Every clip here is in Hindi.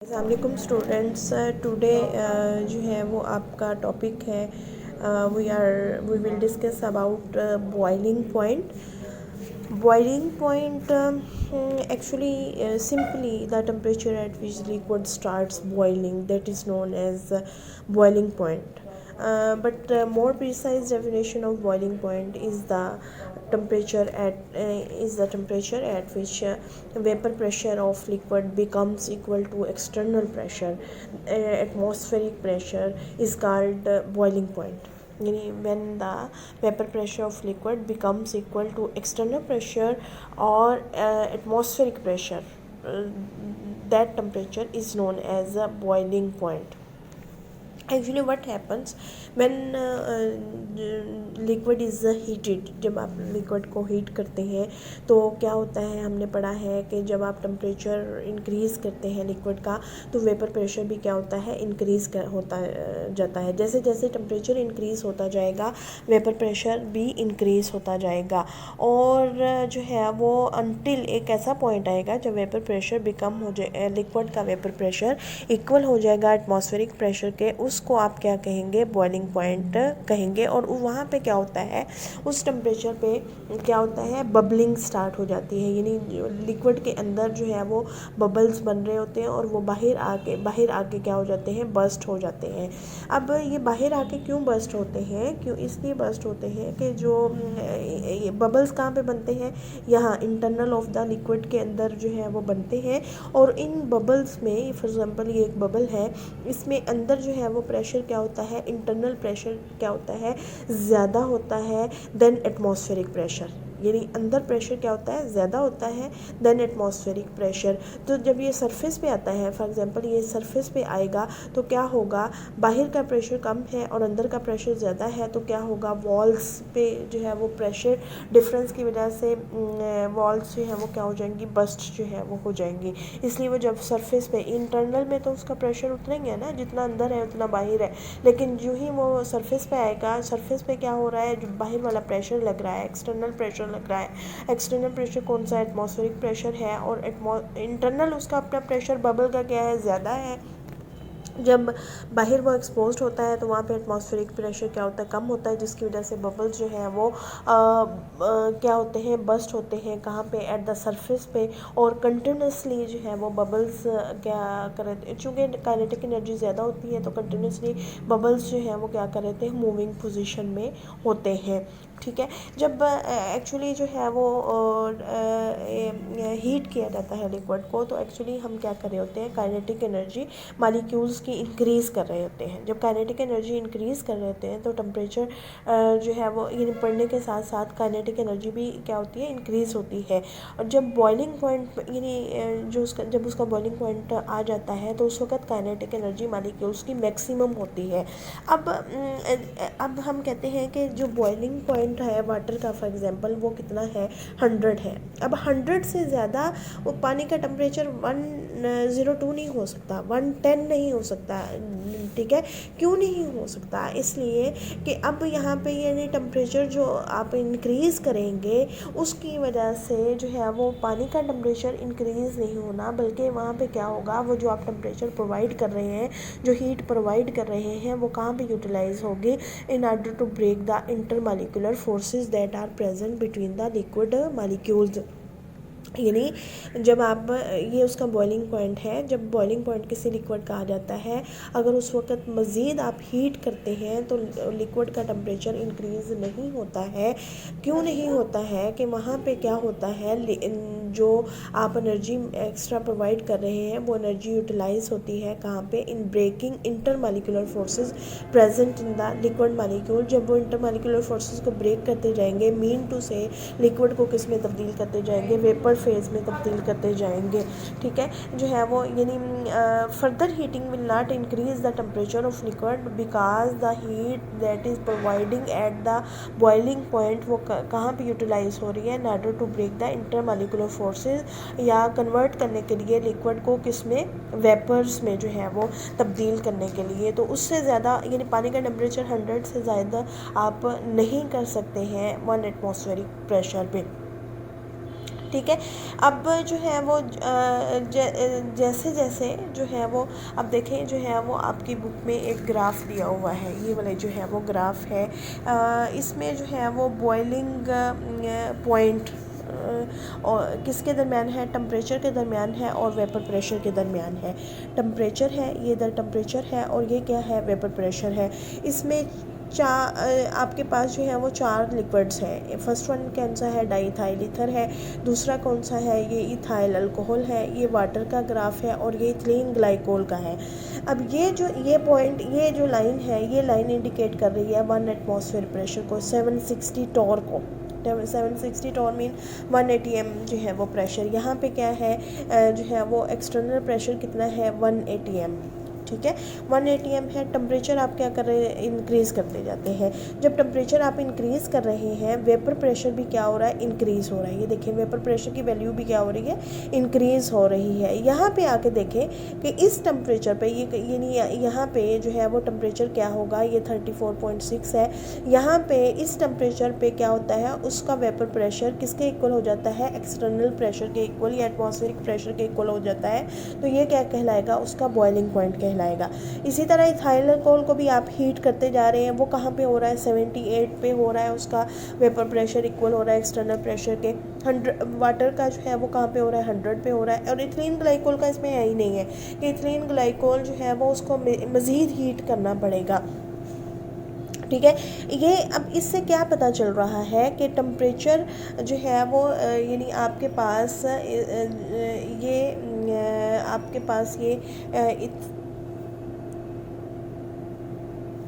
अस्सलामुअलैकुम स्टूडेंट्स। टुडे जो है वो आपका टॉपिक है we will discuss about boiling point. Boiling point actually simply the temperature at which liquid starts boiling, that is known as boiling point. But more precise definition of boiling point is the temperature at which vapor pressure of liquid becomes equal to external pressure. Atmospheric pressure is called boiling point. When the vapor pressure of liquid becomes equal to external pressure or atmospheric pressure, that temperature is known as a boiling point. Actually what happens when liquid is heated, जब आप liquid को heat करते हैं तो क्या होता है, हमने पढ़ा है कि जब आप टेम्परेचर इंक्रीज़ करते हैं लिक्विड का तो वेपर प्रेशर भी क्या होता है, इंक्रीज़ होता जाता है। जैसे जैसे टेम्परेचर इंक्रीज़ होता जाएगा वेपर प्रेशर भी इंक्रीज़ होता जाएगा और जो है वो अनटिल एक ऐसा पॉइंट आएगा जब वेपर प्रेशर बिकम हो जाए, लिक्विड का वेपर प्रेशर इक्वल हो जाएगा एटमॉस्फेरिक प्रेशर के, उसको आप क्या कहेंगे, बॉइलिंग पॉइंट कहेंगे। और वहाँ पे क्या होता है, उस टेम्परेचर पे क्या होता है, बबलिंग स्टार्ट हो जाती है, यानी लिक्विड के अंदर जो है वो बबल्स बन रहे होते हैं और वो बाहर आके क्या हो जाते हैं, बस्ट हो जाते हैं। अब ये बाहर आके क्यों बस्ट होते हैं, क्यों इसलिए बस्ट होते हैं कि जो बबल्स कहाँ पे बनते हैं, यहाँ इंटरनल ऑफ द लिक्विड के अंदर जो है वो बनते हैं। और इन बबल्स में फॉर एग्जांपल ये एक बबल है, इसमें अंदर जो है वो प्रेशर क्या होता है, इंटरनल प्रेशर क्या होता है, ज़्यादा होता है देन एटमॉस्फेरिक प्रेशर, यानी अंदर प्रेशर क्या होता है, ज़्यादा होता है देन एटमॉस्फेरिक प्रेशर। तो जब ये सरफेस पे आता है, फॉर एग्जांपल ये सरफेस पे आएगा तो क्या होगा, बाहर का प्रेशर कम है और अंदर का प्रेशर ज़्यादा है, तो क्या होगा, वॉल्स पे जो है वो प्रेशर डिफरेंस की वजह से वॉल्स जो है वो क्या हो जाएंगी, बस्ट जो है वो हो जाएंगी। इसलिए वो जब सरफेस पे, इंटरनल में तो उसका प्रेशर उतना ही है ना, जितना अंदर है उतना बाहर है, लेकिन जो ही वो सरफेस पे आएगा, सरफेस पे क्या हो रहा है, जो बाहर वाला प्रेशर लग रहा है, एक्सटर्नल प्रेशर लग रहा है। एक्सटर्नल प्रेशर कौन सा, एटमॉस्फेरिक प्रेशर है, और इंटरनल उसका अपना प्रेशर बबल का क्या है, ज़्यादा है। जब बाहर वो एक्सपोज्ड होता है तो वहाँ पे एटमॉस्फेरिक प्रेशर क्या होता है, कम होता है, जिसकी वजह से बबल्स जो है वो क्या होते हैं, बस्ट होते हैं, कहाँ पे, एट द सरफेस पे। और कंटिन्यूसली जो है वो बबल्स क्या कर रहे थे, चूँकि काइनेटिक एनर्जी ज़्यादा होती है तो कंटिन्यूसली बबल्स जो है वो क्या कर रहे थे, मूविंग पोजीशन में होते हैं। ठीक है, जब एक्चुअली जो है वो हीट किया जाता है लिक्विड को, तो एक्चुअली हम क्या कर रहे होते हैं, काइनेटिक एनर्जी मालिक्यूल्स की इंक्रीज़ कर रहे होते हैं। जब काइनेटिक एनर्जी इंक्रीज़ कर रहे होते हैं तो टेम्परेचर जो है वो यानी बढ़ने के साथ साथ काइनेटिक एनर्जी भी क्या होती है, इंक्रीज़ होती है। और जब बॉइलिंग पॉइंट यानी जब उसका बॉइलिंग पॉइंट आ जाता है तो उस वक्त काइनेटिक एनर्जी मालिक्यूल्स की मैक्सिमम होती है। अब हम कहते हैं कि जो बॉइलिंग पॉइंट है वाटर का, फॉर एग्जांपल वो कितना है, 100 है। अब 100 से ज़्यादा वो पानी का टेम्परेचर 102 नहीं हो सकता, 110 नहीं हो सकता। ठीक है, क्यों नहीं हो सकता, इसलिए कि अब यहाँ पे यानी टेम्परेचर जो आप इंक्रीज़ करेंगे उसकी वजह से जो है वो पानी का टेम्परेचर इंक्रीज़ नहीं होना, बल्कि वहाँ पे क्या होगा, वो जो आप टेम्परेचर प्रोवाइड कर रहे हैं, जो हीट प्रोवाइड कर रहे हैं, वो कहाँ पे यूटिलाइज होगी, in order to break the intermolecular forces that are present between the liquid molecules। यानी जब आप, ये उसका बॉइलिंग पॉइंट है, जब बॉइलिंग पॉइंट किसी लिक्विड का आ जाता है, अगर उस वक्त मज़ीद आप हीट करते हैं तो लिक्विड का टेम्परेचर इंक्रीज़ नहीं होता है। क्यों नहीं होता है, कि वहाँ पे क्या होता है, जो आप एनर्जी एक्स्ट्रा प्रोवाइड कर रहे हैं वो एनर्जी यूटिलाइज होती है कहाँ पे, in breaking intermolecular forces present in the liquid molecule. जब वो इंटरमॉलिक्यूलर फोर्सेस को ब्रेक करते जाएंगे, मीन टू से लिक्विड को किस में तब्दील करते जाएंगे, वेपर फेज़ में तब्दील करते जाएंगे। ठीक है, जो है वो यानी further heating will not increase the temperature of liquid because the heat that is providing at the boiling point वो कहाँ पे यूटिलाइज हो रही है, in order to break the intermolecular forces, या कन्वर्ट करने के लिए लिक्विड को किस में, वेपर्स में जो है वो तब्दील करने के लिए। तो उससे ज़्यादा यानी पानी का टेम्परेचर 100 से ज़्यादा आप नहीं कर सकते हैं 1 एटमॉस्फेरिक प्रेशर पे। ठीक है। अब जो है वो जैसे जैसे जो है वो अब देखें, जो है वो आपकी बुक में एक ग्राफ दिया हुआ है, ये वाला जो है वो ग्राफ है। इसमें जो है वो बॉइलिंग पॉइंट और किसके दरमियान है, टेम्परेचर के दरमियान है और वेपर प्रेशर के दरमियान है। टेम्परेचर है, ये इधर टेम्परेचर है और ये क्या है, वेपर प्रेशर है। इसमें आपके पास जो है वो 4 लिक्विड्स हैं। फर्स्ट वन कौन सा है, डाईइथाइल ईथर है। दूसरा कौन सा है, ये इथाइल अल्कोहल है। ये वाटर का ग्राफ है और ये इथिलीन ग्लाइकोल का है। अब ये पॉइंट, ये जो लाइन है, ये लाइन इंडिकेट कर रही है 1 एटमॉस्फेयर प्रेशर को, 760 टॉर को। 760 टॉर मीन 1 ATM जो है वो प्रेशर। यहाँ पे क्या है, जो है वो एक्सटर्नल प्रेशर कितना है, 1 ATM। ठीक है, 1 ATM है। टेम्परेचर आप क्या कर रहे हैं, इंक्रीज़ करते जाते हैं। जब टेम्परेचर आप इंक्रीज़ कर रहे हैं, वेपर प्रेशर भी क्या हो रहा है, इंक्रीज़ हो रहा है। ये देखिए, वेपर प्रेशर की वैल्यू भी क्या हो रही है, इंक्रीज़ हो रही है। यहाँ पे आके देखें कि इस टेम्परेचर पे यहाँ पे जो है वो टेम्परेचर क्या होगा, ये 34.6 है। यहाँ पे इस टेम्परेचर पे क्या होता है, उसका वेपर प्रेशर किसके इक्वल हो जाता है, एक्सटर्नल प्रेशर के इक्वल या एटमॉस्फेरिक प्रेशर के इक्वल हो जाता है। तो ये क्या कहलाएगा, उसका बॉइलिंग पॉइंट कहलाएगा। इसी तरह इथाइल अल्कोहल को भी आप हीट करते जा रहे हैं, वो कहाँ पे हो रहा है, 78 पे हो रहा है। उसका वेपर प्रेशर इक्वल हो रहा है एक्सटर्नल प्रेशर के 100। वाटर का जो है वो कहाँ पे हो रहा है, 100 पे हो रहा है। और इथिलीन ग्लाइकोल का इसमें है ही नहीं है कि इथिलीन ग्लाइकोल जो है वो उसको मज़ीद हीट करना पड़ेगा। ठीक है, ये अब इससे क्या पता चल रहा है कि टेम्परेचर जो है वो यानी आपके पास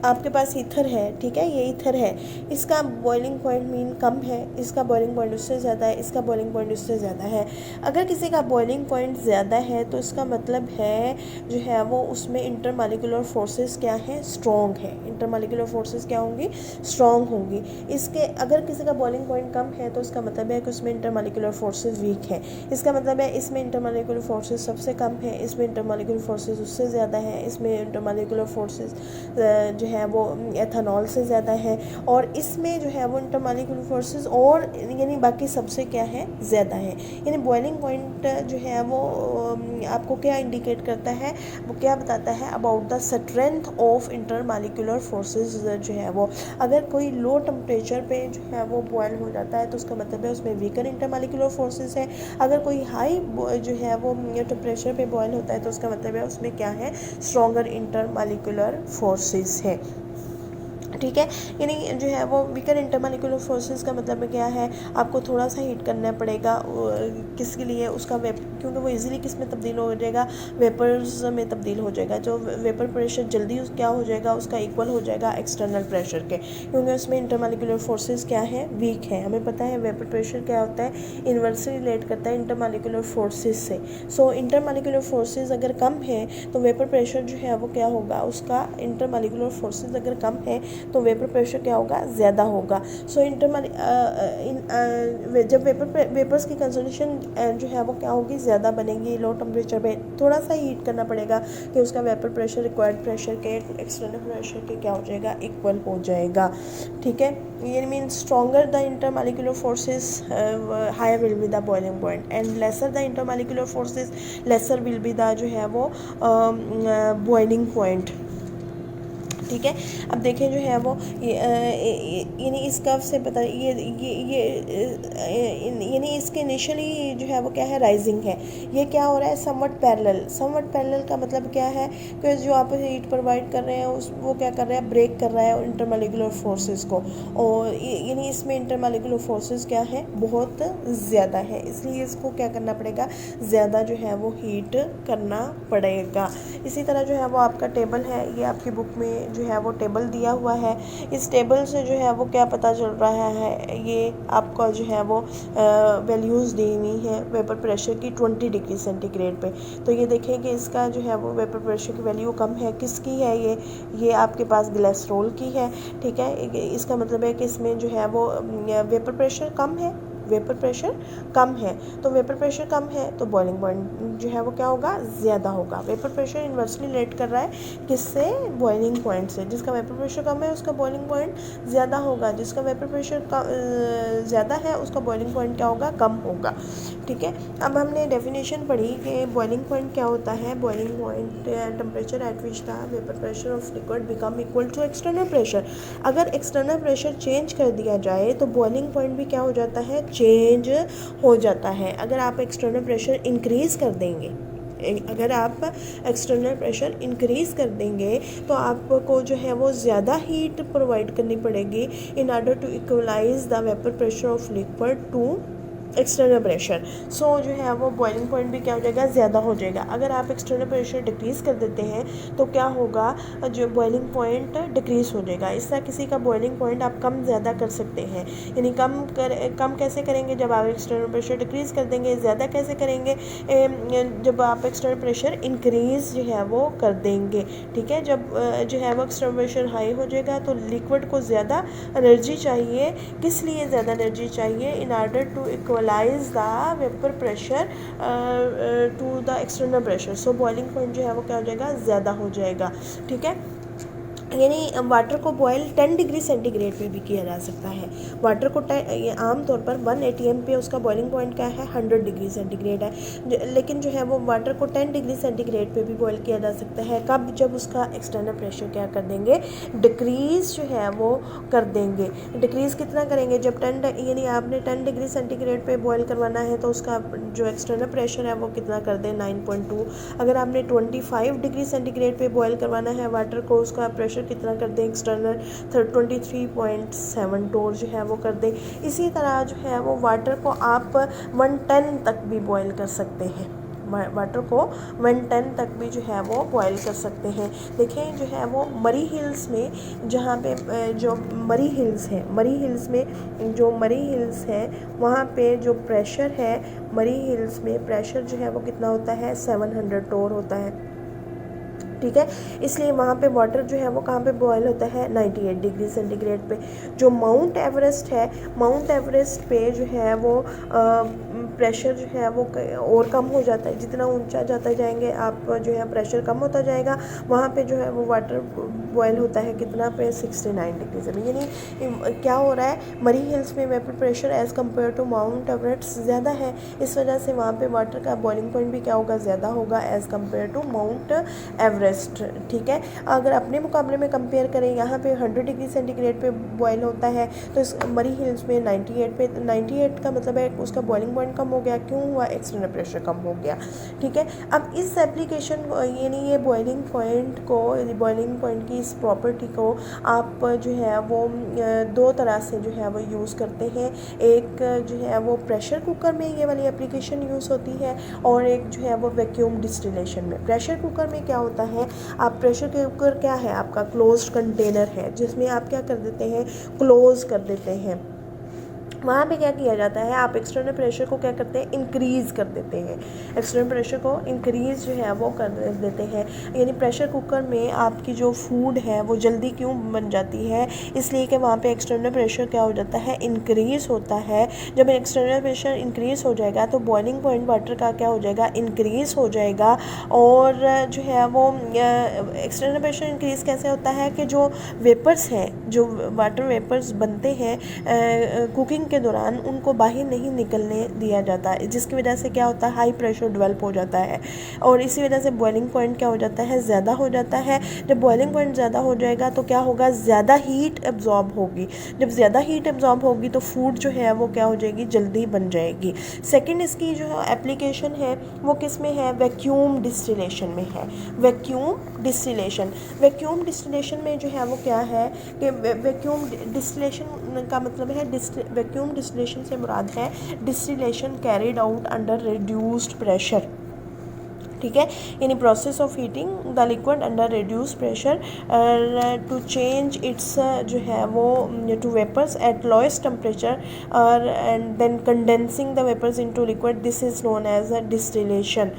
आपके पास ईथर है। ठीक है, ये ईथर है, इसका बॉइलिंग पॉइंट मीन कम है, इसका बॉइलिंग पॉइंट उससे ज़्यादा है, इसका बॉइलिंग पॉइंट उससे ज़्यादा है। अगर किसी का बॉइलिंग पॉइंट ज़्यादा है तो इसका मतलब है जो है वो उसमें इंटरमॉलिक्यूलर फोर्सेस क्या है, स्ट्रॉन्ग है। इंटरमॉलिक्यूलर फोर्सेस क्या होंगी, स्ट्रॉन्ग होंगी। इसके अगर किसी का बॉइलिंग पॉइंट कम है तो इसका मतलब है कि उसमें इंटरमॉलिक्यूलर फोर्सेस वीक है। इसका मतलब है इसमें इंटरमॉलिक्यूलर फोर्सेस सबसे कम है, इसमें इंटरमॉलिक्यूलर फोर्सेस उससे ज़्यादा है, इसमें इंटरमॉलिक्यूलर फोर्सेस जो है वो एथेनॉल से ज़्यादा है, और इसमें जो है वो इंटरमॉलिक्यूलर फोर्सेस और यानी बाकी सबसे क्या है, ज़्यादा है। यानी बॉइलिंग पॉइंट जो है वो आपको क्या इंडिकेट करता है, वो क्या बताता है, about the strength of intermolecular forces जो है वो। अगर कोई लो टेम्परेचर पे जो है वो बॉयल हो जाता है तो उसका मतलब है उसमें वीकर इंटरमॉलिक्यूलर फोर्सेस है। अगर कोई हाई जो है वो टेम्परेचर पे बॉयल होता है तो उसका मतलब है उसमें क्या है, स्ट्रॉन्गर इंटरमॉलिक्यूलर फोर्सेस है। ठीक है, यानी जो है वो वीकर इंटरमॉलिक्यूलर फोर्सेस का मतलब क्या है, आपको थोड़ा सा हीट करना पड़ेगा किसके लिए, उसका क्योंकि वो इजीली किस में तब्दील हो जाएगा, वेपर्स में तब्दील हो जाएगा। जो वेपर प्रेशर जल्दी क्या हो जाएगा, उसका इक्वल हो जाएगा एक्सटर्नल प्रेशर के, क्योंकि उसमें इंटरमॉलिक्यूलर फोर्सेस क्या है, वीक है। हमें पता है वेपर प्रेशर क्या होता है, इन्वर्सली रिलेट करता है इंटरमॉलिक्यूलर फोर्सेस से। सो इंटरमॉलिक्यूलर फोर्सेस अगर कम है तो वेपर प्रेशर जो है वो क्या होगा, उसका इंटरमॉलिक्यूलर फोर्सेस अगर कम है तो वेपर प्रेशर क्या होगा, ज़्यादा होगा। सो जब वेपर्स की कंसंट्रेशन जो है वो क्या होगी, ज़्यादा बनेगी। लो टेम्परेचर पे थोड़ा सा हीट करना पड़ेगा कि उसका वेपर प्रेशर रिक्वायर्ड प्रेशर के एक्सटर्नल प्रेशर के क्या हो जाएगा, इक्वल हो जाएगा। ठीक है, ये mean stronger the intermolecular forces higher will be the boiling point and lesser the intermolecular forces lesser will be the जो है वो बॉइलिंग पॉइंट। ठीक है, अब देखें जो है वो यानी इस कर्व से पता यानी इसके इनिशियली जो है वो क्या है, राइजिंग है। ये क्या हो रहा है, समवट पैरेलल का मतलब क्या है कि जो आप हीट प्रोवाइड कर रहे हैं वो क्या कर रहा है, ब्रेक कर रहा है इंटरमॉलिक्यूलर फोर्सेस को, और यानी इसमें इंटरमॉलिक्यूलर फोर्सेस क्या है, बहुत ज़्यादा है, इसलिए इसको क्या करना पड़ेगा, ज़्यादा जो है वो हीट करना पड़ेगा। इसी तरह जो है वो आपका टेबल है, ये आपकी बुक में जो है वो टेबल दिया हुआ है। इस टेबल से जो है वो क्या पता चल रहा है, ये आपका जो है वो वैल्यूज़ दी हुई है वेपर प्रेशर की 20 डिग्री सेंटीग्रेड पे। तो ये देखें कि इसका जो है वो वेपर प्रेशर की वैल्यू कम है, किसकी है, ये आपके पास ग्लिसरॉल की है। ठीक है, इसका मतलब है कि इसमें जो है वो वेपर प्रेशर कम है, वेपर प्रेशर कम है, तो वेपर प्रेशर कम है तो बॉइलिंग पॉइंट जो है वो क्या होगा, ज़्यादा होगा। वेपर प्रेशर इन्वर्सली रिलेट कर रहा है किससे, बॉइलिंग पॉइंट से। जिसका वेपर प्रेशर कम है उसका बॉइलिंग पॉइंट ज़्यादा होगा, जिसका वेपर प्रेशर ज़्यादा है उसका बॉइलिंग पॉइंट क्या होगा, कम होगा। ठीक है, अब हमने डेफिनेशन पढ़ी कि बॉइलिंग पॉइंट क्या होता है। Boiling point temperature at which the vapour pressure of liquid become equal to external pressure. अगर एक्सटर्नल प्रेशर चेंज कर दिया जाए तो बॉइलिंग पॉइंट भी क्या हो जाता है, चेंज हो जाता है। अगर आप एक्सटर्नल प्रेशर इंक्रीज़ कर देंगे, अगर आप एक्सटर्नल प्रेशर इंक्रीज़ कर देंगे तो आपको जो है वो ज़्यादा हीट प्रोवाइड करनी पड़ेगी in order to equalise the vapour pressure of liquid to external pressure. So जो है वो बॉइलिंग पॉइंट भी क्या हो जाएगा, ज़्यादा हो जाएगा। अगर आप एक्सटर्नल प्रेशर डिक्रीज़ कर देते हैं तो क्या होगा, जो बॉइलिंग पॉइंट डिक्रीज़ हो जाएगा। इस तरह किसी का बॉइलिंग पॉइंट आप कम ज़्यादा कर सकते हैं। यानी कम कैसे करेंगे, जब आप एक्सटर्नल प्रेशर डिक्रीज़ कर देंगे। ज़्यादा कैसे करेंगे, जब आप एक्सटर्नल प्रेशर इंक्रीज़ जो है वो कर देंगे। ठीक है, जब जो है वो एक्सटर्नल प्रेशर हाई हो जाएगा तो लिक्विड को ज़्यादा एनर्जी चाहिए। किस लिए ज़्यादा एनर्जी चाहिए, in order to equalise the vapour pressure to the external pressure. So boiling point जो है वो क्या हो जाएगा, ज़्यादा हो जाएगा। ठीक है, यानी वाटर को बॉयल 10 डिग्री सेंटीग्रेड पे भी किया जा सकता है। वाटर को आमतौर पर 1 ATM पे उसका बॉइलिंग पॉइंट क्या है, 100 डिग्री सेंटीग्रेड है। लेकिन जो है वो वाटर को 10 डिग्री सेंटीग्रेड पे भी बॉयल किया जा सकता है। कब, जब उसका एक्सटर्नल प्रेशर क्या कर देंगे, डिक्रीज़ जो है वो कर देंगे। डिक्रीज़ कितना करेंगे, जब 10 यानी आपने 10 डिग्री सेंटीग्रेड पे बॉयल करवाना है तो उसका जो एक्सटर्नल प्रेशर है वो कितना कर दें, 9.2। अगर आपने 25 डिग्री सेंटीग्रेड पे बॉयल करवाना है वाटर को, उसका प्रेशर कितना कर दें, एक्सटर्नल 23.7 टोर जो है वो कर दें। इसी तरह जो है वो वाटर को आप 110 तक भी बॉयल कर सकते हैं। वाटर को 110 तक भी जो है वो बॉयल कर सकते हैं। देखें जो है वो मरी हिल्स में, जहाँ पे जो मरी हिल्स है, मरी हिल्स में जो मरी हिल्स है वहाँ पे जो प्रेशर है, मरी हिल्स में प्रेशर जो है वो कितना होता है, 700 टोर होता है। ठीक है, इसलिए वहाँ पे वाटर जो है वो कहाँ पे बॉयल होता है, 98 डिग्री सेंटीग्रेड पे। जो माउंट एवरेस्ट है, माउंट एवरेस्ट पे जो है वो प्रेशर जो है वो और कम हो जाता है। जितना ऊंचा जाता जाएंगे आप जो है प्रेशर कम होता जाएगा। वहाँ पे जो है वो वाटर बॉयल होता है कितना पे, 69 डिग्री से। यानी क्या हो रहा है, मरी हिल्स में vapour pressure as compare to Mount Everest ज़्यादा है। इस वजह से वहाँ पे वाटर का बॉइलिंग पॉइंट भी क्या होगा, ज़्यादा होगा as compare to Mount Everest. ठीक है, अगर अपने मुकाबले में कंपेयर करें, यहाँ पे 100 डिग्री सेंटीग्रेड पे बॉयल होता है तो इस मरी हिल्स में 98 पे, 98 का मतलब है उसका बॉइलिंग पॉइंट कम हो गया। क्यों हुआ, एक्सटर्नल प्रेशर कम हो गया। ठीक है, अब इस एप्लीकेशन यानी ये बॉइलिंग पॉइंट को, बॉइलिंग पॉइंट की इस प्रॉपर्टी को आप जो है वो 2 तरह से जो है वो यूज़ करते हैं। एक जो है वो प्रेशर कुकर में ये वाली एप्लीकेशन यूज़ होती है और एक जो है वो वैक्यूम डिस्टिलेशन में। प्रेशर कुकर में क्या होता है, आप प्रेशर कुकर क्या है, आपका क्लोज्ड कंटेनर है जिसमें आप क्या कर देते हैं, क्लोज कर देते हैं। वहाँ पे क्या किया जाता है, आप एक्सटर्नल प्रेशर को क्या करते हैं, इंक्रीज़ कर देते हैं। एक्सटर्नल प्रेशर को इंक्रीज़ जो है वो कर देते हैं। यानी प्रेशर कुकर में आपकी जो फूड है वो जल्दी क्यों बन जाती है, इसलिए कि वहाँ पे एक्सटर्नल प्रेशर क्या हो जाता है, इंक्रीज़ होता है। जब एक्सटर्नल प्रेशर इंक्रीज़ हो जाएगा तो बॉइलिंग पॉइंट वाटर का क्या हो जाएगा, इंक्रीज़ हो जाएगा। और जो है वो एक्सटर्नल प्रेशर इंक्रीज़ कैसे होता है कि जो वेपर्स हैं, जो वाटर वेपर्स बनते हैं कुकिंग के दौरान, उनको बाहर नहीं निकलने दिया जाता है, जिसकी वजह से क्या होता है, हाई प्रेशर डेवलप हो जाता है और इसी वजह से बॉइलिंग पॉइंट क्या हो जाता है, ज़्यादा हो जाता है। जब बॉइलिंग पॉइंट ज़्यादा हो जाएगा तो क्या होगा, ज़्यादा हीट एब्जॉर्ब होगी। जब ज़्यादा हीट एब्जॉर्ब होगी तो फूड जो है वो क्या हो जाएगी, जल्दी बन जाएगी। सेकेंड इसकी जो एप्लीकेशन है वो किस में है, वैक्यूम डिस्टिलेशन में है। वैक्यूम डिस्टिलेशन, वैक्यूम डिस्टिलेशन में जो है वो क्या है कि वैक्यूम डिस्टिलेशन का मतलब है, वैक्यूम डिस्टिलेशन से मुराद है distillation carried out under reduced pressure. ठीक है, यानी process of heating the liquid under reduce pressure to change its जो है वो to vapours at lowest temperature और and then condensing the vapours into liquid, this is known as a distillation.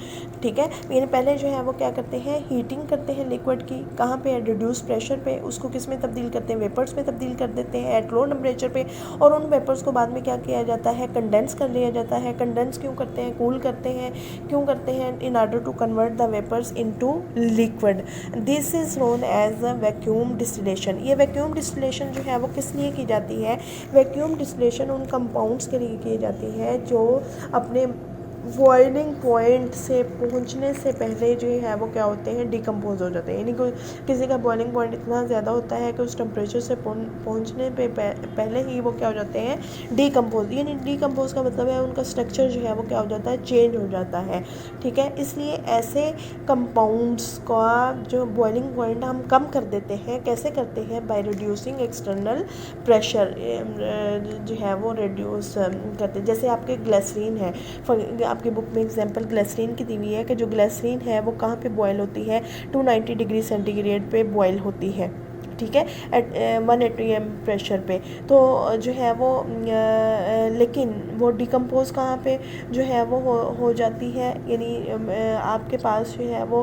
ठीक है। यानी पहले जो है वो क्या करते हैं, हीटिंग करते हैं लिक्विड की, कहाँ पे, रिड्यूस प्रेशर पे, उसको किस में तब्दील करते हैं, वेपर्स में तब्दील कर देते हैं एट लो टेम्परेचर पे, और उन वेपर्स को बाद में क्या किया जाता है, कंडेंस कर लिया जाता है। कंडेंस क्यों करते हैं, कूल करते हैं, क्यों करते हैं, in order to convert the vapours into liquid. This is known as vacuum distillation. ये वैक्यूम डिस्टिलेशन जो है वो किस लिए की जाती है, वैक्यूम डिस्टिलेशन उन कंपाउंड्स के लिए की जाती है जो अपने बॉइलिंग पॉइंट से पहुंचने से पहले जो है वो क्या होते हैं, डिकम्पोज हो जाते हैं। यानी कोई किसी का बॉइलिंग पॉइंट इतना ज़्यादा होता है कि उस टेम्परेचर से पहुंचने पे पहले ही वो क्या हो जाते हैं, डिकम्पोज। यानी डिकम्पोज का मतलब है उनका स्ट्रक्चर जो है वो क्या हो जाता है, चेंज हो जाता है। ठीक है, इसलिए ऐसे कंपाउंड्स का जो बॉइलिंग पॉइंट हम कम कर देते हैं, कैसे करते हैं, बाय रिड्यूसिंग एक्सटर्नल प्रेशर जो है वो रिड्यूस करते हैं। जैसे आपके ग्लिसरीन है, आपकी बुक में एग्जांपल ग्लिसरीन की दी हुई है कि जो ग्लिसरीन है वो कहाँ पे बॉयल होती है, 290 डिग्री सेंटीग्रेड पे बॉयल होती है, ठीक है, एट 1 atm प्रेशर पे। तो जो है वो लेकिन वो डिकम्पोज कहाँ पे जो है वो हो जाती है, यानी आपके पास जो है वो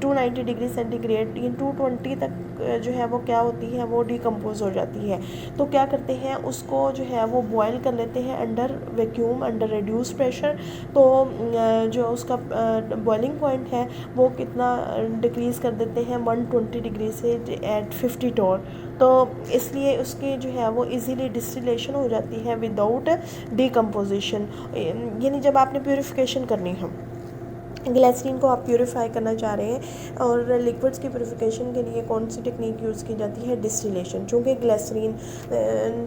290 डिग्री सेंटीग्रेड या 220 तक जो है वो क्या होती है, वो डिकम्पोज हो जाती है। तो क्या करते हैं, उसको जो है वो बॉयल कर लेते हैं under vacuum, under reduce pressure. तो जो उसका बॉइलिंग पॉइंट है वो कितना डिक्रीज़ कर देते हैं, 120 डिग्री से एट 50 टोर। तो इसलिए उसकी जो है वो इजीली डिस्टिलेशन हो जाती है विदाउट डिकम्पोजिशन। यानी जब आपने प्यूरिफिकेशन करनी है, ग्लिसरीन को आप प्यूरिफाई करना चाह रहे हैं, और लिक्विड्स की प्यूरिफिकेशन के लिए कौन सी टेक्निक यूज़ की जाती है, डिस्टिलेशन। चूँकि ग्लिसरीन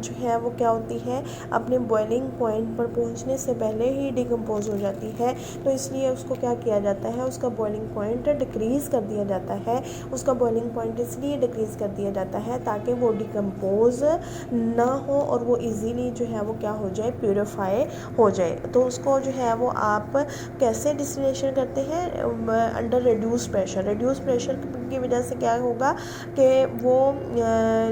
जो है वो क्या होती है, अपने बॉइलिंग पॉइंट पर पहुंचने से पहले ही डिकम्पोज हो जाती है, तो इसलिए उसको क्या किया जाता है, उसका बॉइलिंग पॉइंट डिक्रीज़ कर दिया जाता है। उसका बॉइलिंग पॉइंट इसलिए डिक्रीज़ कर दिया जाता है ताकि वो डिकम्पोज ना हो और वो ईज़िली जो है वो क्या हो जाए, प्यूरिफाई हो जाए। तो उसको जो है वो आप कैसे डिस्टिलेशन करते हैं, under reduce pressure. Reduce pressure की वजह से क्या होगा कि वो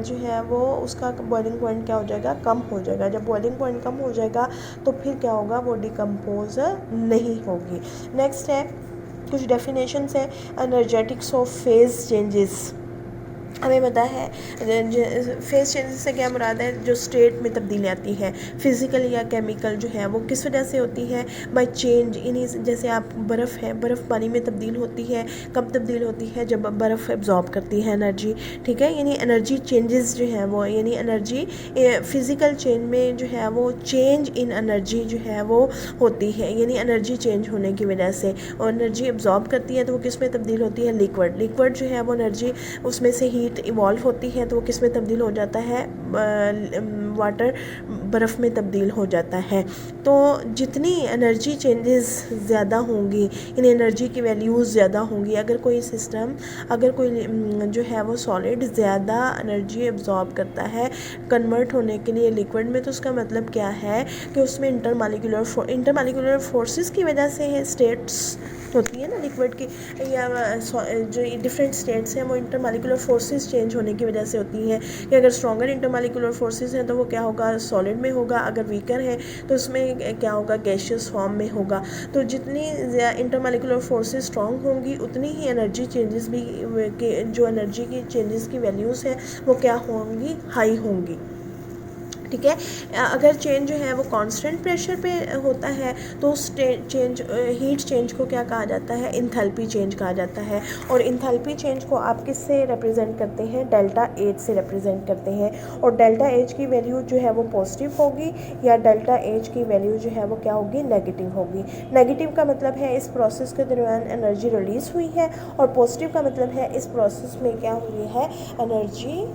जो है वो उसका बॉइलिंग पॉइंट क्या हो जाएगा, कम हो जाएगा। जब बॉइलिंग पॉइंट कम हो जाएगा तो फिर क्या होगा, वो डिकम्पोज नहीं होगी। नेक्स्ट है कुछ डेफिनेशंस है, एनर्जेटिक्स ऑफ फेज चेंजेस। हमें पता है फेज चेंजेस से क्या मुराद है, जो स्टेट में तब्दीली आती है फिज़िकल या केमिकल जो है वो किस वजह से होती है, बाय चेंज। यानी जैसे आप बर्फ़ है, बर्फ़ पानी में तब्दील होती है, कब तब्दील होती है, जब बर्फ़ एब्जॉर्ब करती है एनर्जी, ठीक है। यानी एनर्जी चेंजेस जो है वो, यानी एनर्जी फ़िज़िकल चेंज में जो है वो चेंज इन एनर्जी जो है वो होती है, यानी एनर्जी चेंज होने की वजह से। और एनर्जी एब्जॉर्ब करती है तो वो किस में तब्दील होती है, लिक्विड। लिक्विड जो है वो एनर्जी उसमें से हीट इवॉल्व होती है तो वो किस में तब्दील हो जाता है, वाटर, बर्फ़ में तब्दील हो जाता है। तो जितनी एनर्जी चेंजेस ज़्यादा होंगी, यानी एनर्जी की वैल्यूज़ ज़्यादा होंगी, अगर कोई सिस्टम, अगर कोई जो है वो सॉलिड ज़्यादा एनर्जी एब्जॉर्ब करता है कन्वर्ट होने के लिए लिक्विड में, तो उसका मतलब क्या है कि उसमें इंटरमालिक्यूलर फोर्सेस की वजह से है, स्टेट्स होती है ना लिक्विड की, या जो डिफरेंट स्टेट्स हैं वो इंटरमालिक्यूलर फोर्सेस चेंज होने की वजह से होती हैं। कि अगर स्ट्रॉन्गर इंटरमालिक्यूलर फोर्सेस हैं तो वो क्या होगा, सॉलिड में होगा, अगर वीकर है तो उसमें क्या होगा, गैसियस फॉर्म में होगा। तो जितनी इंटरमालिक्यूलर फोर्सेस स्ट्रॉन्ग होंगी उतनी ही एनर्जी चेंजेस भी जो एनर्जी की चेंजेस की वैल्यूज़ हैं वो क्या होंगी, हाई होंगी, ठीक है। अगर चेंज जो है वो कांस्टेंट प्रेशर पे होता है तो उस चेंज, हीट चेंज को क्या कहा जाता है, इंथैल्पी चेंज कहा जाता है। और इंथैल्पी चेंज को आप किससे रिप्रेजेंट करते हैं, डेल्टा एच से रिप्रेजेंट करते हैं। और डेल्टा एच की वैल्यू जो है वो पॉजिटिव होगी, या डेल्टा एच की वैल्यू जो है वो क्या होगी, नेगेटिव होगी। नेगेटिव का मतलब है इस प्रोसेस के दौरान एनर्जी रिलीज़ हुई है, और पॉजिटिव का मतलब है इस प्रोसेस में क्या हुई है, एनर्जी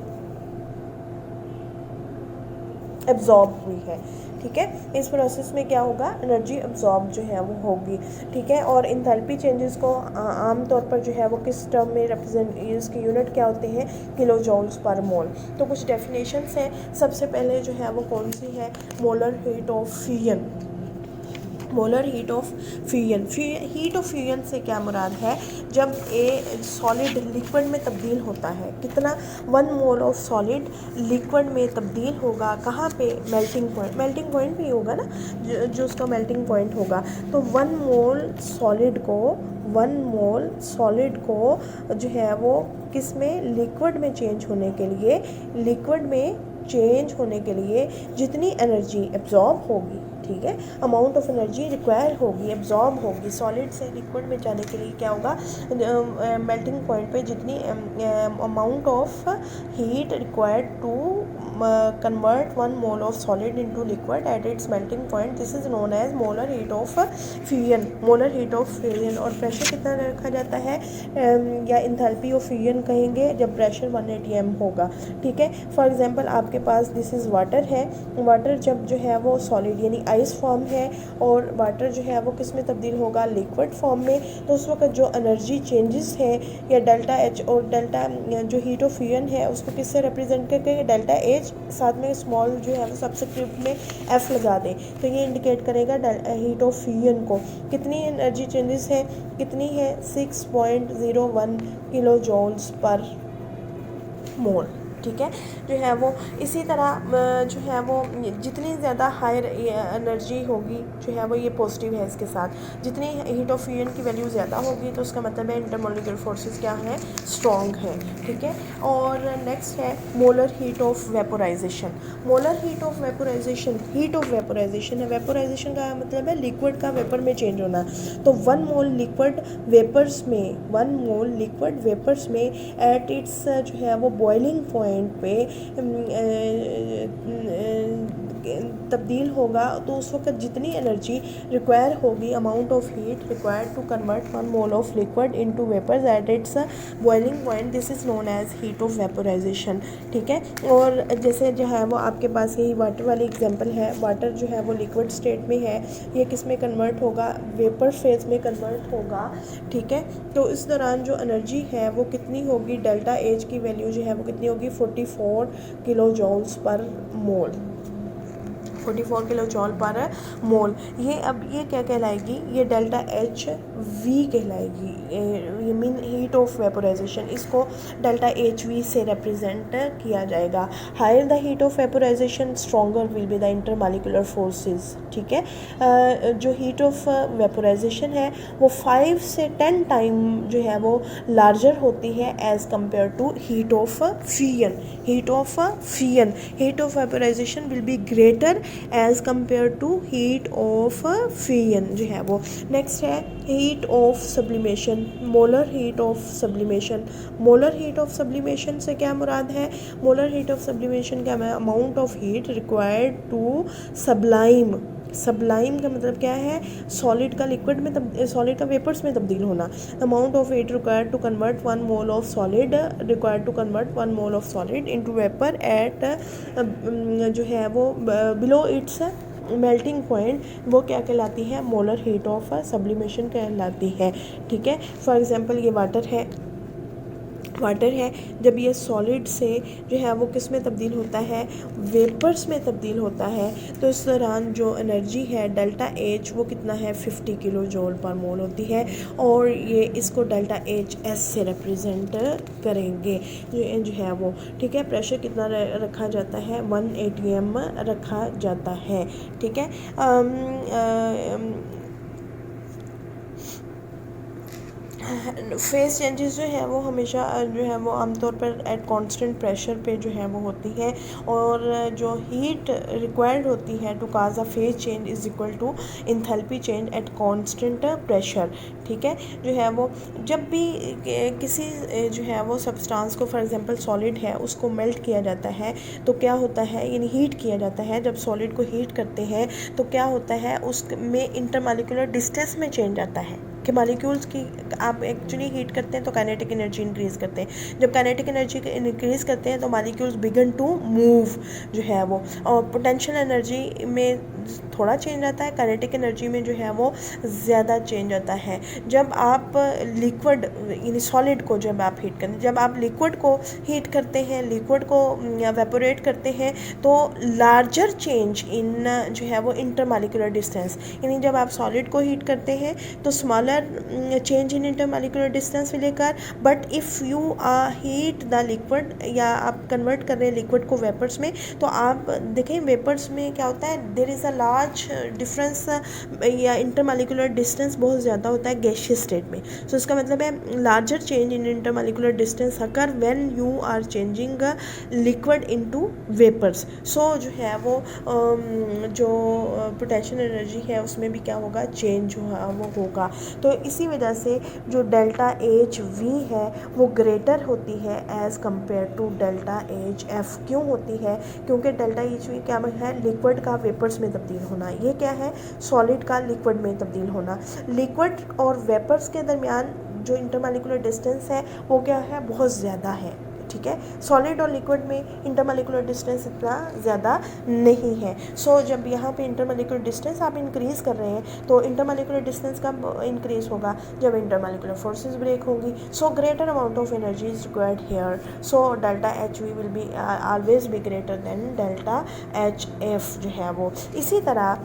एब्जॉर्ब हुई है, ठीक है। इस प्रोसेस में क्या होगा, एनर्जी एब्जॉर्ब जो है वो होगी, ठीक है। और इंथैल्पी चेंजेस को आम तौर पर जो है वो किस टर्म में रिप्रेजेंट, इसकी यूनिट क्या होते हैं, किलो जूल्स पर मोल। तो कुछ डेफिनेशंस हैं। सबसे पहले जो है वो कौन सी है, molar heat of fusion. Molar heat of fusion. Heat of fusion से क्या मुराद है, जब ए सॉलिड लिक्विड में तब्दील होता है, कितना 1 मोल ऑफ सॉलिड लिक्विड में तब्दील होगा, कहाँ पे, मेल्टिंग पॉइंट भी होगा ना, जो उसका मेल्टिंग पॉइंट होगा। तो 1 मोल सॉलिड को जो है वो किस में, लिक्विड में चेंज होने के लिए जितनी एनर्जी एब्जॉर्ब होगी, ठीक है, अमाउंट ऑफ एनर्जी रिक्वायर होगी, एब्जॉर्ब होगी, सॉलिड से लिक्विड में जाने के लिए क्या होगा, मेल्टिंग पॉइंट पे जितनी amount of heat required to convert 1 mole of solid into liquid at its melting point, this is known as molar heat of fusion। और प्रेशर कितना रखा जाता है, या इंथैल्पी ऑफ फ्यूजन कहेंगे जब प्रेशर 180 m होगा, ठीक है। फॉर एग्जांपल आपके पास दिस इज़ वाटर है, वाटर जब जो है वो सॉलिड यानी आइस फॉर्म है और वाटर जो है वो किस में तब्दील होगा, लिक्विड फॉर्म में, तो उस वक्त जो एनर्जी चेंजेस है या डेल्टा एच, और डेल्टा जो हीट ऑफ फ्यूजन है उसको किससे रिप्रेजेंट करके, डेल्टा एच साथ में स्मॉल जो है वो सबस्क्रिप्ट में एफ लगा दें, तो ये इंडिकेट करेगा हीट ऑफ फ्यूजन को। कितनी एनर्जी चेंजेस है, कितनी है, 6.01 किलो जूल्स पर मोल, ठीक है, जो है वो। इसी तरह जो है वो जितनी ज़्यादा हायर एनर्जी होगी जो है वो, ये पॉजिटिव है इसके साथ, जितनी हीट ऑफ फ्यूजन की वैल्यू ज़्यादा होगी तो उसका मतलब है इंटरमोलिकुलर फोर्सेस क्या है, स्ट्रॉन्ग है, ठीक है। और नेक्स्ट है molar heat of vaporisation. Molar heat of vaporisation है, वेपोराइजेशन का मतलब है लिक्विड का वेपर में चेंज होना। तो 1 मोल लिक्विड वेपर्स में एट इट्स जो है वो बॉइलिंग पॉइंट पे तब्दील होगा, तो उस वक्त जितनी एनर्जी रिक्वायर होगी, amount of heat required to convert 1 mole of liquid into vapours at its boiling point, this is known as heat of vaporisation, ठीक है। और जैसे जो है वो आपके पास यही वाटर वाली एग्जांपल है, वाटर जो है वो लिक्विड स्टेट में है, ये किस में कन्वर्ट होगा, वेपर फेज में कन्वर्ट होगा, ठीक है। तो इस दौरान जो एनर्जी है वो कितनी होगी, डेल्टा एच की वैल्यू जो है वो कितनी होगी, 44 किलो जूल्स पर मोल, 44 किलो जॉल पर मोल। ये अब ये क्या कहलाएगी, ये डेल्टा एच वी कहलाएगी, ये मीन हीट ऑफ वेपोराइजेशन, इसको डेल्टा एच वी से रिप्रेजेंट किया जाएगा। Higher the heat of vaporisation stronger will be the intermolecular forces, ठीक है। जो हीट ऑफ वेपोराइजेशन है वो 5 से 10 टाइम जो है वो लार्जर होती है as compare to heat of fusion. Heat of vaporisation will be greater as compare to heat of fusion जो है वो। नेक्स्ट है heat of sublimation, molar heat of sublimation से क्या मुराद है, मोलर हीट ऑफ सब्लिमेशन का amount of heat required to sublime का मतलब क्या है, सॉलिड का लिक्विड में सॉलिड का वेपर्स में तब्दील होना। Amount of heat required to convert 1 mole of solid into vapour at जो है वो बिलो इट्स मेल्टिंग पॉइंट, वो क्या कहलाती है, मोलर हीट ऑफ सब्लिमेशन कहलाती है, ठीक है। फॉर एग्जांपल ये वाटर है, जब ये सॉलिड से जो है वो किस में तब्दील होता है, वेपर्स में तब्दील होता है, तो इस दौरान जो एनर्जी है डेल्टा एच वो कितना है, 50 किलो जूल पर मोल होती है, और ये इसको डेल्टा एच एस से रिप्रेजेंट करेंगे जो है वो, ठीक है। प्रेशर कितना रखा जाता है, 180 m रखा जाता है, ठीक है। फेस चेंजेस जो है वो हमेशा जो है वो आमतौर पर एट कांस्टेंट प्रेशर पे जो है वो होती है, और जो हीट रिक्वायर्ड होती है to cause a phase change is equal to enthalpy change at constant pressure, ठीक है। जो है वो जब भी किसी जो है वो सब्सटेंस को, फॉर एग्जांपल सॉलिड है, उसको मेल्ट किया जाता है तो क्या होता है, यानी हीट किया जाता है, जब सॉलिड को हीट करते हैं तो क्या होता है, उसमें इंटरमॉलिक्यूलर डिस्टेंस में चेंज आता है, कि मॉलिक्यूल्स की आप एक्चुअली हीट करते हैं तो काइनेटिक एनर्जी इंक्रीज़ करते हैं। जब काइनेटिक एनर्जी इंक्रीज़ करते हैं तो मॉलिक्यूल्स बिगन टू मूव जो है वो, और पोटेंशियल एनर्जी में थोड़ा चेंज आता है, काइनेटिक एनर्जी में जो है वो ज़्यादा चेंज आता है। जब आप लिक्विड यानी सॉलिड को जब आप हीट करते हैं, जब आप लिक्विड को हीट करते हैं, लिक्विड को वेपोरेट करते हैं, तो लार्जर चेंज इन जो है वो इंटरमॉलिक्यूलर डिस्टेंस, यानी जब आप सॉलिड को हीट करते हैं तो smaller change in intermolecular distance will occur, but if you heat the liquid या आप कन्वर्ट कर रहे हैं लिक्विड को वेपर्स में, तो आप देखें वेपर्स में क्या होता है, there is a large difference या इंटरमॉलिक्यूलर डिस्टेंस बहुत ज़्यादा होता है गैसियस स्टेट में। सो इसका मतलब है larger change in intermolecular distance occur when you are changing liquid into vapours. So जो है वो जो पोटेंशियल एनर्जी है उसमें भी क्या होगा, चेंज वो होगा। तो इसी वजह से जो डेल्टा एच वी है वो ग्रेटर होती है as compare to delta H F. क्यों होती है? क्योंकि डेल्टा एच वी क्या है, लिक्विड का वेपर्स में तब्दील होना, ये क्या है, सॉलिड का लिक्विड में तब्दील होना। लिक्विड और वेपर्स के दरमियान जो इंटरमॉलिक्यूलर डिस्टेंस है वो क्या है, बहुत ज़्यादा है, ठीक है। सॉलिड और लिक्विड में इंटरमॉलिक्यूलर डिस्टेंस इतना ज़्यादा नहीं है। सो जब यहाँ पे इंटरमॉलिक्यूलर डिस्टेंस आप इंक्रीज़ कर रहे हैं तो इंटरमॉलिक्यूलर डिस्टेंस कब इंक्रीज़ होगा, जब इंटरमॉलिक्यूलर फोर्सेस ब्रेक होंगी। So greater amount of energy is required here. So delta H V will be always be greater than delta H F जो है वो। इसी तरह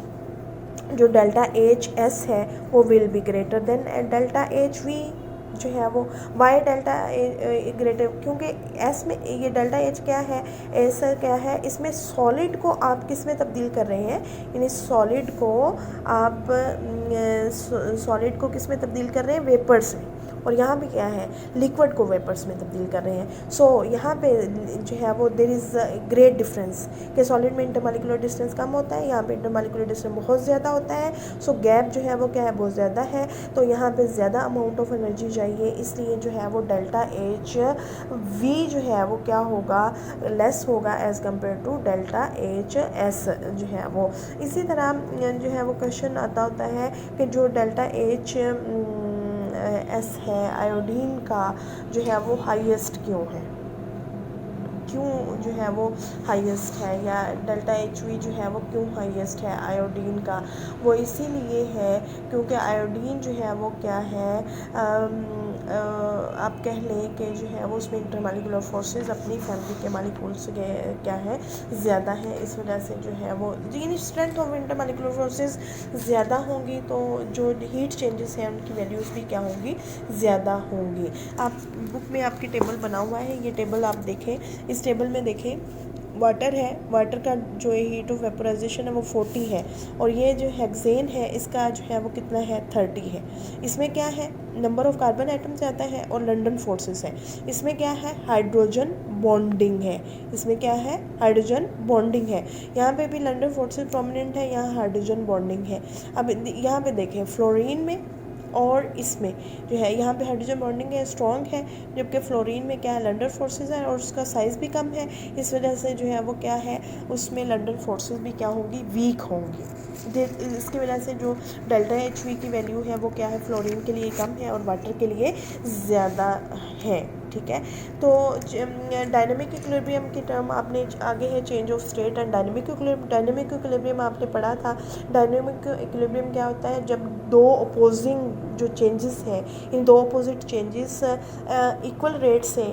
जो डेल्टा एच एस है वो will be greater than delta H we जो है वो। वाई डेल्टा ग्रेटर, क्योंकि एस में ये डेल्टा एच क्या है, एस क्या है, इसमें सॉलिड को आप किस में तब्दील कर रहे हैं, यानी सॉलिड को आप सॉलिड को किस में तब्दील कर रहे हैं, वेपर्स में। और यहाँ पे क्या है, लिक्विड को वेपर्स में तब्दील कर रहे हैं। सो यहाँ पे जो है वो देयर इज़ ग्रेट डिफरेंस कि सॉलिड में इंटरमॉलिक्यूलर डिस्टेंस कम होता है, यहाँ पे इंटरमॉलिक्यूलर डिस्टेंस बहुत ज़्यादा होता है। सो गैप जो है वो क्या है, बहुत ज़्यादा है। तो यहाँ पे ज़्यादा अमाउंट ऑफ एनर्जी चाहिए, इसलिए जो है वो डेल्टा एच वी जो है वो क्या होगा, लेस होगा as compare to delta H S जो है वो। इसी तरह जो है वो क्वेश्चन आता होता है कि जो डेल्टा एच एस है आयोडीन का जो है वो हाईएस्ट क्यों है, क्यों जो है वो हाईएस्ट है, या डेल्टा एच वी जो है वो क्यों हाईएस्ट है आयोडीन का। वो इसीलिए है क्योंकि आयोडीन जो है वो क्या है, आप कह लें कि जो है वो उसमें इंटरमॉलिक्यूलर फोर्सेस अपनी फैमिली के मॉलिक्यूल्स के क्या है, ज़्यादा है। इस वजह से जो है वो यानी स्ट्रेंथ ऑफ इंटरमॉलिक्यूलर फोर्सेस ज़्यादा होंगी, तो जो हीट चेंजेस हैं उनकी वैल्यूज़ भी क्या होंगी, ज़्यादा होंगी। आप बुक में आपकी टेबल बना हुआ है, ये टेबल आप देखें, इस टेबल में देखें वाटर है, वाटर का जो हीट ऑफ वेपोराइजेशन है वो 40 है, और ये जो हेक्सेन है इसका जो है वो कितना है, 30 है। इसमें क्या है, नंबर ऑफ कार्बन एटम्स आता है और लंडन फोर्सेस है। इसमें क्या है, हाइड्रोजन बॉन्डिंग है, इसमें क्या है, हाइड्रोजन बॉन्डिंग है। यहाँ पे भी लंडन फोर्सेस प्रोमिनेंट है, यहाँ हाइड्रोजन बॉन्डिंग है। अब यहाँ पे देखें फ्लोरीन में और इसमें जो है, यहाँ पे हाइड्रोजन बॉन्डिंग है, स्ट्रॉन्ग है, जबकि फ्लोरीन में क्या है, लंडन फोर्सेस है और उसका साइज़ भी कम है। इस वजह से जो है वो क्या है, उसमें लंडन फोर्सेस भी क्या होंगी, वीक होंगी। इसकी वजह से जो डेल्टा एच वी की वैल्यू है वो क्या है, फ्लोरीन के लिए कम है और वाटर के लिए ज़्यादा है, ठीक है। तो डायनेमिक इक्विलिब्रियम की टर्म आपने आगे है, change of state and dynamic equilibrium आपने पढ़ा था। डायनेमिक इक्विलिब्रियम क्या होता है, जब दो अपोजिंग जो चेंजेस हैं, इन दो अपोजिट चेंजेस इक्वल रेट से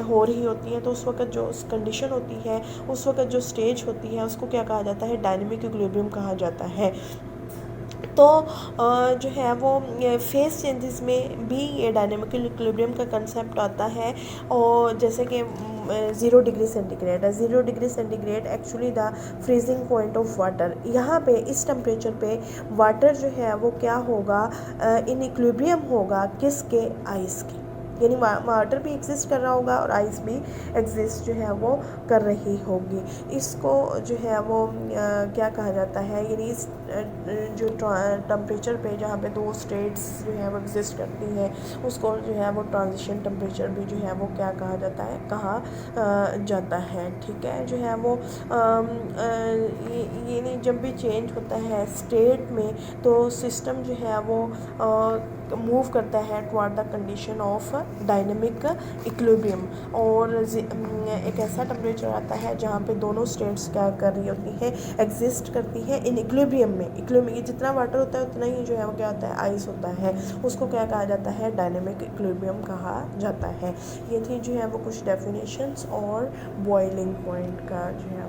हो रही होती हैं, तो उस वक्त जो उस कंडीशन होती है, उस वक्त जो स्टेज होती है, उसको क्या कहा जाता है, डायनेमिक इक्विलिब्रियम कहा जाता है। तो जो है वो फेस चेंजेस में भी ये डायनेमिक इक्विलिब्रियम का कंसेप्ट आता है। और जैसे कि 0 डिग्री सेंटीग्रेड है, 0 degree centigrade actually the freezing point of water. यहाँ पे इस टेम्परेचर पे वाटर जो है वो क्या होगा, इन इक्विलिब्रियम होगा किसके, आइस के, यानी वाटर भी एग्जिस्ट कर रहा होगा और आइस भी एग्जिस्ट जो है वो कर रही होगी। इसको जो है वो क्या कहा जाता है, यानी इस जो टेम्परेचर पे जहाँ पे दो स्टेट्स जो है वो एग्जिस्ट करती हैं, उसको जो है वो ट्रांजिशन टेम्परेचर भी जो है वो क्या कहा जाता है, कहा जाता है, ठीक है। जो है वो यानी जब भी चेंज होता है स्टेट में, तो सिस्टम जो है वो मूव करता है toward the condition of dynamic equilibrium, और एक ऐसा टेम्परेचर आता है जहाँ पे दोनों स्टेट्स क्या कर रही होती हैं, एग्जिस्ट करती हैं इन इक्विलिब्रियम में। इक्विलिब्रियम जितना वाटर होता है उतना ही जो है वो क्या होता है, आइस होता है, उसको क्या कहा जाता है, डायनेमिक इक्विलिब्रियम कहा जाता है। ये थी जो है वो कुछ डेफिनेशंस और बॉइलिंग पॉइंट का जो है